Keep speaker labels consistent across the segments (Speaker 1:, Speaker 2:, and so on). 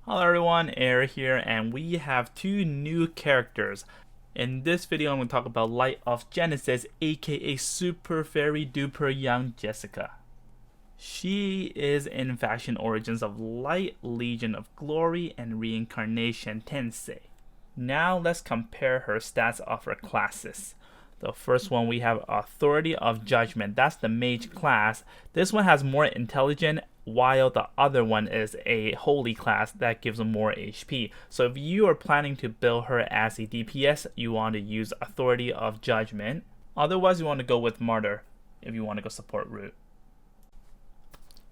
Speaker 1: Hello everyone, Air here, and we have two new characters. In this video, I'm going to talk about Light of Genesis, aka Super Fairy Duper Young Jessica. She is in Faction Origins of Light, Legion of Glory, and Reincarnation Tensei. Now let's compare her stats of her classes. The first one we have Authority of Judgment. That's the mage class. This one has more intelligence, while the other one is a holy class that gives more HP. So if you are planning to build her as a DPS, you want to use Authority of Judgment. Otherwise, you want to go with Martyr if you want to go support route.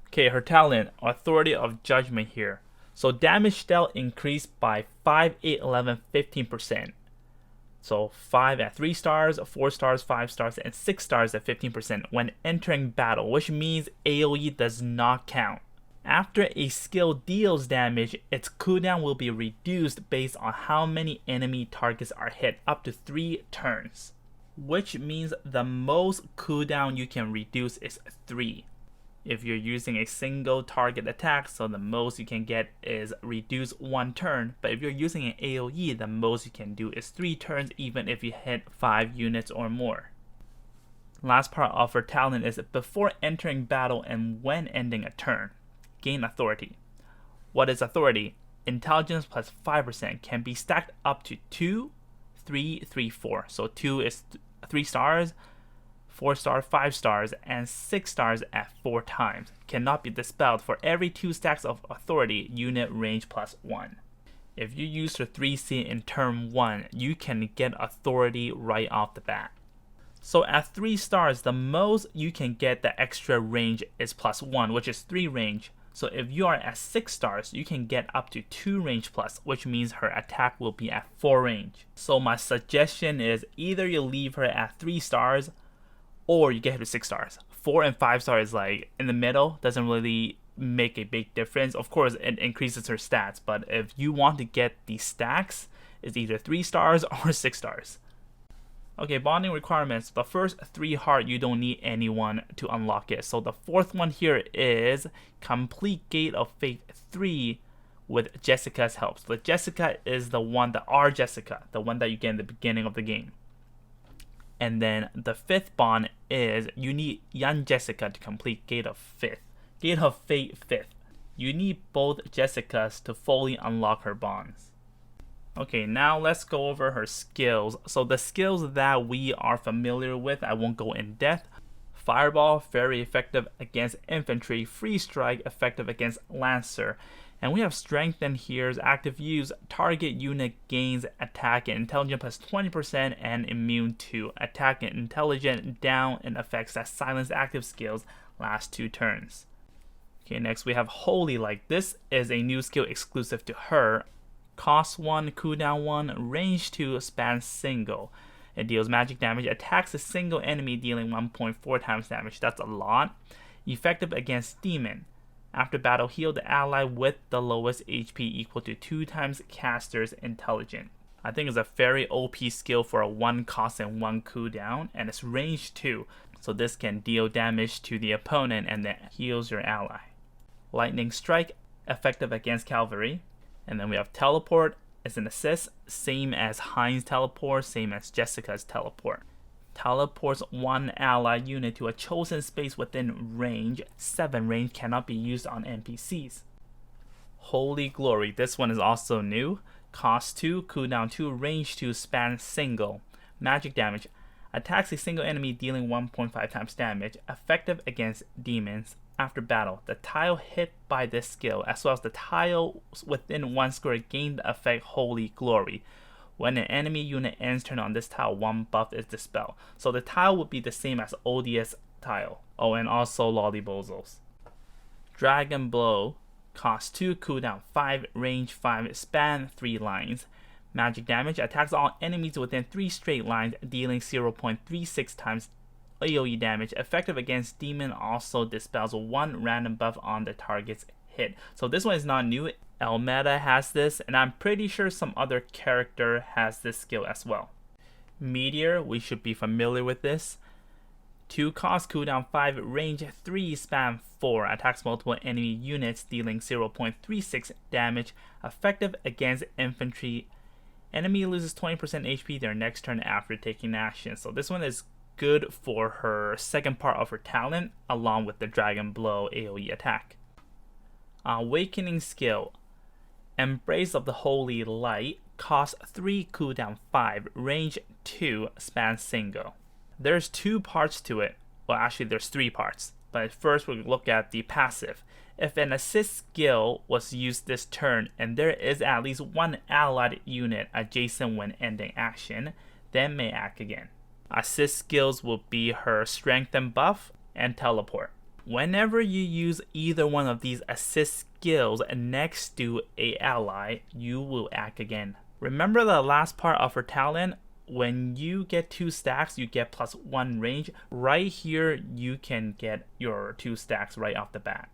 Speaker 1: Okay, her talent, Authority of Judgment here. So damage dealt increased by 5, 8, 11, 15%. So 5 at 3 stars, 4 stars, 5 stars, and 6 stars at 15% when entering battle, which means AoE does not count. After a skill deals damage, its cooldown will be reduced based on how many enemy targets are hit, up to 3 turns. Which means the most cooldown you can reduce is 3. If you're using a single target attack, so the most you can get is reduce 1 turn, but if you're using an AoE, the most you can do is 3 turns even if you hit 5 units or more. Last part of her talent is before entering battle and when ending a turn, gain authority. What is authority? Intelligence plus 5% can be stacked up to 2, 3, 3, 4. So 2 is 3 stars, 4 stars, 5 stars, and 6 stars at 4 times. Cannot be dispelled for every 2 stacks of authority, unit range plus 1. If you use your 3C in turn 1, you can get authority right off the bat. So at 3 stars, the most you can get the extra range is plus 1, which is 3 range. So if you are at 6 stars, you can get up to 2 range plus, which means her attack will be at 4 range. So my suggestion is either you leave her at 3 stars, or you get her to 6 stars. 4 and 5 stars, like in the middle, doesn't really make a big difference. Of course, it increases her stats, but if you want to get the stacks, it's either 3 stars or 6 stars. Okay, bonding requirements. The first 3 heart, you don't need anyone to unlock it. So the fourth one here is complete Gate of Faith 3 with Jessica's help. So Jessica is the one, the R Jessica, the one that you get in the beginning of the game. And then the 5th bond is you need Young Jessica to complete Gate of Fate 5th. You need both Jessicas to fully unlock her bonds. Okay, now let's go over her skills. So the skills that we are familiar with, I won't go in depth. Fireball, very effective against infantry. Freeze strike, effective against lancer. And we have strengthen here's active use. Target unit gains attack and intelligence plus 20% and immune to attack and intelligence down and effects that silence active skills last 2 turns. Okay, next we have Holy Light. This is a new skill exclusive to her. Cost 1, cooldown 1, range 2, span single. It deals magic damage, attacks a single enemy dealing 1.4 times damage. That's a lot. Effective against demon. After battle, heal the ally with the lowest HP equal to 2 times caster's intelligence. I think it's a very OP skill for a 1 cost and 1 cooldown, and it's range 2. So this can deal damage to the opponent and then heals your ally. Lightning Strike, effective against cavalry. And then we have Teleport as an assist, same as Heinz Teleport, same as Jessica's Teleport. Teleports 1 ally unit to a chosen space within range. 7 range cannot be used on NPCs. Holy Glory, this one is also new. Cost 2, cooldown 2, range 2, span single. Magic damage. Attacks a single enemy dealing 1.5 times damage. Effective against demons. After battle, the tile hit by this skill, as well as the tile within 1 square, gain the effect Holy Glory. When an enemy unit ends turn on this tile, 1 buff is dispelled. So the tile would be the same as ODS tile. Oh, and also Lollybozos. Dragon Blow, cost 2, cooldown 5, range 5, span 3 lines. Magic damage, attacks all enemies within 3 straight lines, dealing 0.36 times AoE damage. Effective against demon, also dispels 1 random buff on the target's hit. So this one is not new. Elmeta has this, and I'm pretty sure some other character has this skill as well. Meteor, we should be familiar with this. 2 cost, cooldown 5, range 3, spam 4, attacks multiple enemy units, dealing 0.36 damage, effective against infantry. Enemy loses 20% HP their next turn after taking action. So this one is good for her second part of her talent, along with the Dragon Blow AoE attack. Awakening skill. Embrace of the Holy Light, cost 3, cooldown 5, range 2, span single. There's 2 parts to it. Well, actually there's 3 parts. But first we'll look at the passive. If an assist skill was used this turn and there is at least one allied unit adjacent when ending action, then may act again. Assist skills will be her strengthen buff and teleport. Whenever you use either one of these assist skills next to a ally, you will act again. Remember the last part of her talent? When you get 2 stacks, you get +1 range. Right here, you can get your 2 stacks right off the bat.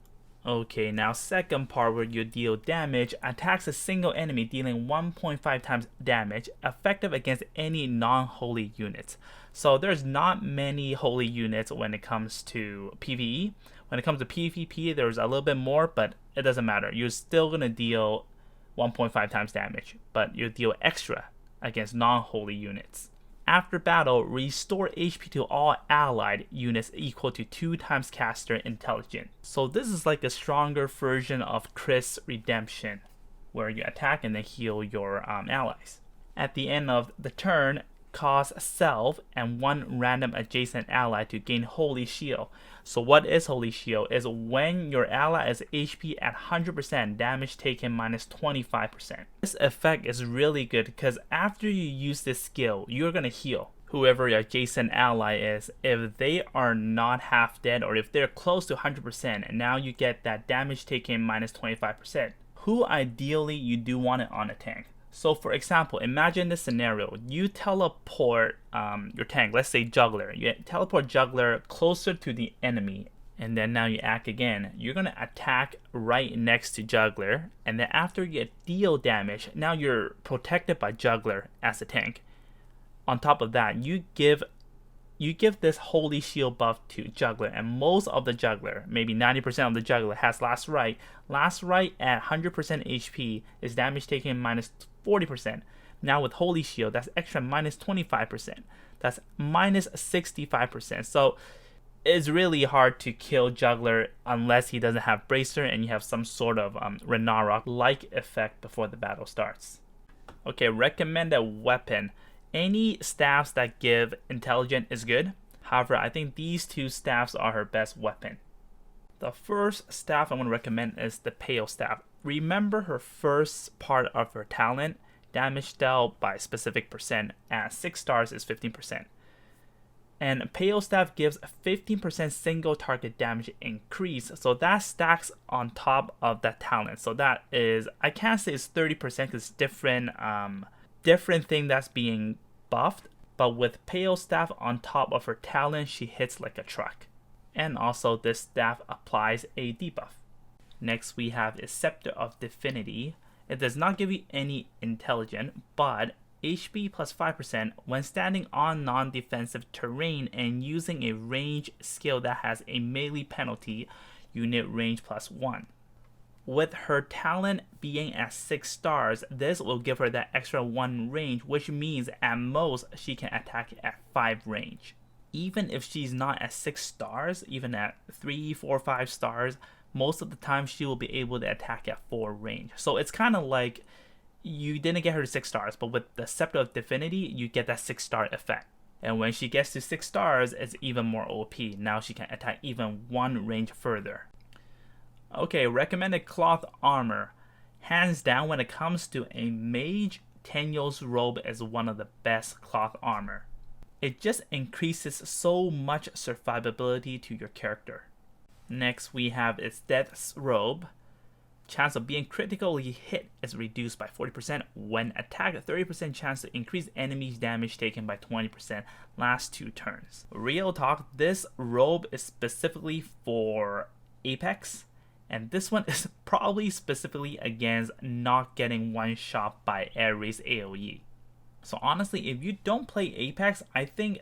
Speaker 1: Okay, now second part where you deal damage, attacks a single enemy dealing 1.5 times damage, effective against any non-holy units. So there's not many holy units when it comes to PvE. When it comes to PvP, there's a little bit more, but it doesn't matter. You're still going to deal 1.5 times damage, but you deal extra against non-holy units. After battle, restore HP to all allied units equal to 2 times caster intelligence. So this is like a stronger version of Chris Redemption, where you attack and then heal your allies. At the end of the turn, cause self and 1 random adjacent ally to gain Holy Shield. So what is Holy Shield? Is when your ally is HP at 100%, damage taken minus 25%. This effect is really good because after you use this skill, you're going to heal whoever your adjacent ally is. If they are not half dead or if they're close to 100%, and now you get that damage taken minus 25%. Who ideally you do want it on a tank. So for example, imagine this scenario. You teleport your tank, let's say Juggler. You teleport Juggler closer to the enemy, and then now you act again. You're going to attack right next to Juggler, and then after you deal damage, now you're protected by Juggler as a tank. On top of that, you give this Holy Shield buff to Juggler, and most of the Juggler, maybe 90% of the Juggler, has Last Rite. Last Rite at 100% HP is damage taken minus 40%. Now with Holy Shield, that's extra minus 25%. That's minus 65%. So it's really hard to kill Juggler unless he doesn't have Bracer and you have some sort of Renara-like effect before the battle starts. Okay, recommended weapon. Any staffs that give intelligent is good. However, I think these 2 staffs are her best weapon. The first staff I'm going to recommend is the Pale Staff. Remember her first part of her talent, damage dealt by specific percent, at 6 stars is 15%. And Pale Staff gives 15% single target damage increase, so that stacks on top of that talent. So that is, I can't say it's 30% because it's different thing that's being buffed, but with Pale Staff on top of her talent, she hits like a truck. And also this staff applies a debuff. Next we have a Scepter of Divinity. It does not give you any intelligent, but HP plus 5% when standing on non-defensive terrain and using a range skill that has a melee penalty, unit range plus 1. With her talent being at 6 stars, this will give her that extra 1 range, which means at most she can attack at 5 range. Even if she's not at 6 stars, even at 3, 4, 5 stars, most of the time she will be able to attack at 4 range. So it's kind of like you didn't get her to 6 stars, but with the Scepter of Divinity, you get that 6-star effect. And when she gets to 6 stars, it's even more OP. Now she can attack even 1 range further. Okay, recommended cloth armor. Hands down, when it comes to a mage, Tenyo's robe is one of the best cloth armor. It just increases so much survivability to your character. Next we have its Death's robe. Chance of being critically hit is reduced by 40% when attacked, 30% chance to increase enemies damage taken by 20% last 2 turns. Real talk, this robe is specifically for Apex, and this one is probably specifically against not getting one shot by Ares AoE. So honestly, if you don't play Apex, I think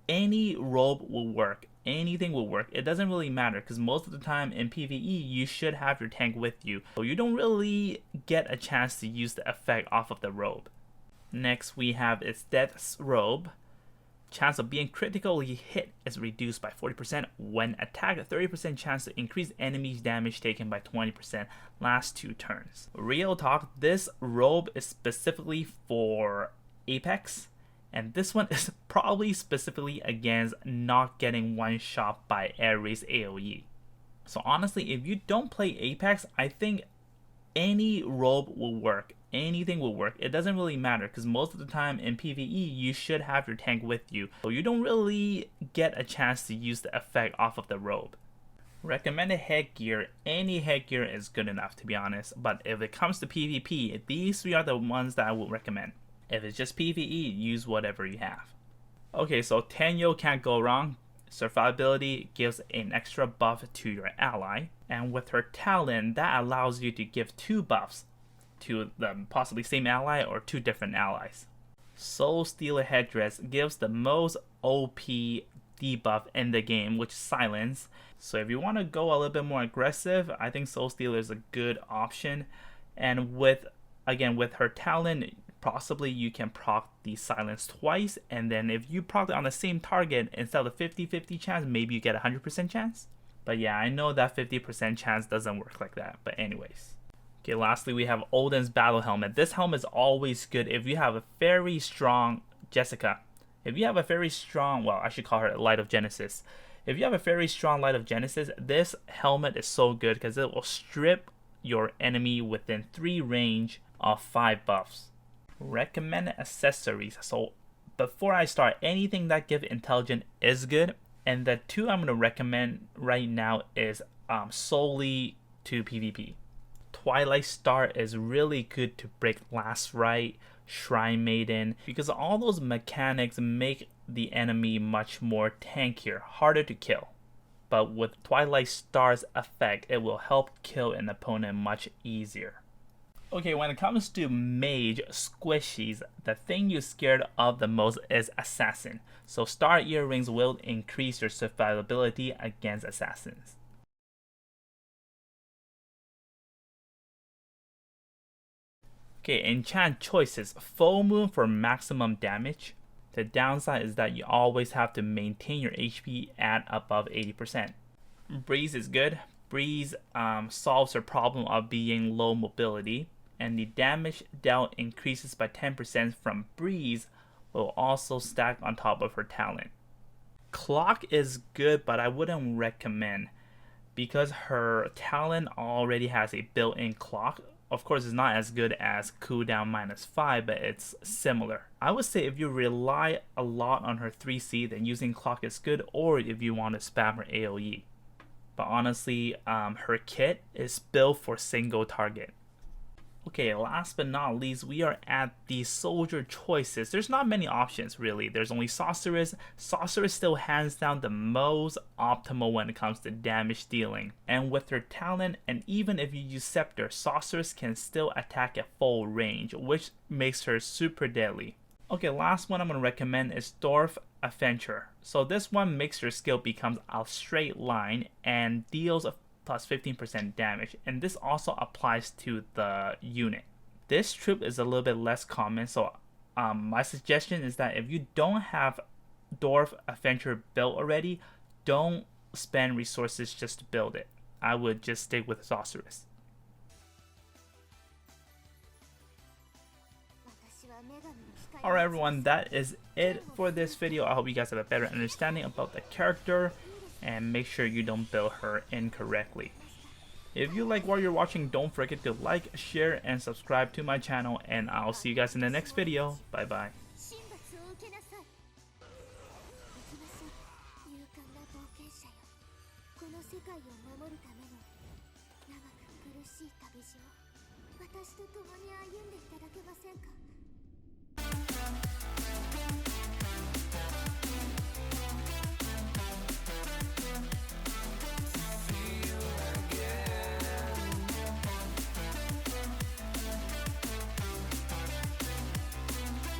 Speaker 1: any robe will work. Anything will work. It doesn't really matter because most of the time in PvE you should have your tank with you, so you don't really get a chance to use the effect off of the robe. Next we have its Death's Robe. Chance of being critically hit is reduced by 40% when attacked. 30% chance to increase enemies damage taken by 20% last 2 turns. Real talk, this robe is specifically for Apex, and this one is probably specifically against not getting one shot by air race AoE. So honestly, if you don't play Apex, I think any robe will work. Anything will work. It doesn't really matter because most of the time in PvE you should have your tank with you, so you don't really get a chance to use the effect off of the robe. Recommended headgear, any headgear is good enough to be honest, but if it comes to PvP, these 3 are the ones that I would recommend. If it's just PvE, use whatever you have. Okay, so Tenyo can't go wrong. Survivability gives an extra buff to your ally, and with her talent that allows you to give 2 buffs to the possibly same ally or 2 different allies. Soul Stealer Headdress gives the most OP debuff in the game, which is silence. So if you want to go a little bit more aggressive, I think Soul Stealer is a good option. And with her talent, possibly you can proc the silence twice, and then if you proc it on the same target, instead of 50-50 chance, maybe you get a 100% chance. But yeah, I know that 50% chance doesn't work like that, but anyways. Okay, lastly we have Odin's Battle Helmet. This helmet is always good if you have a very strong Jessica. If you have a very strong, well, I should call her Light of Genesis. If you have a very strong Light of Genesis, this helmet is so good because it will strip your enemy within 3 range of 5 buffs. Recommended accessories. So before I start, anything that give intelligent is good, and the 2 I'm going to recommend right now is solely to PvP. Twilight Star is really good to break Last Rite, Shrine Maiden, because all those mechanics make the enemy much more tankier, harder to kill. But with Twilight Star's effect, it will help kill an opponent much easier. Okay, when it comes to mage squishies, the thing you're scared of the most is assassin. So star earrings will increase your survivability against assassins. Okay, Enchant Choices, Full Moon for maximum damage. The downside is that you always have to maintain your HP at above 80%. Breeze is good. Breeze solves the problem of being low mobility, and the damage dealt increases by 10% from Breeze will also stack on top of her talent. Clock is good, but I wouldn't recommend because her talent already has a built-in clock. Of course, it's not as good as cooldown -5, but it's similar. I would say if you rely a lot on her 3C, then using clock is good, or if you want to spam her AoE. But honestly, her kit is built for single target. Okay, last but not least, we are at the soldier choices. There's not many options really. There's only Sorceress. Sorceress still hands down the most optimal when it comes to damage dealing. And with her talent, and even if you use Scepter, Sorceress can still attack at full range, which makes her super deadly. Okay, last one I'm going to recommend is Dwarf Adventure. So this one makes your skill becomes a straight line and deals plus 15% damage, and this also applies to the unit. This troop is a little bit less common, so my suggestion is that if you don't have Dwarf Adventure built already, don't spend resources just to build it. I would just stick with Sorceress. Alright everyone, that is it for this video. I hope you guys have a better understanding about the character, and make sure you don't build her incorrectly. If you like what you're watching, don't forget to like, share, and subscribe to my channel, and I'll see you guys in the next video. Bye bye.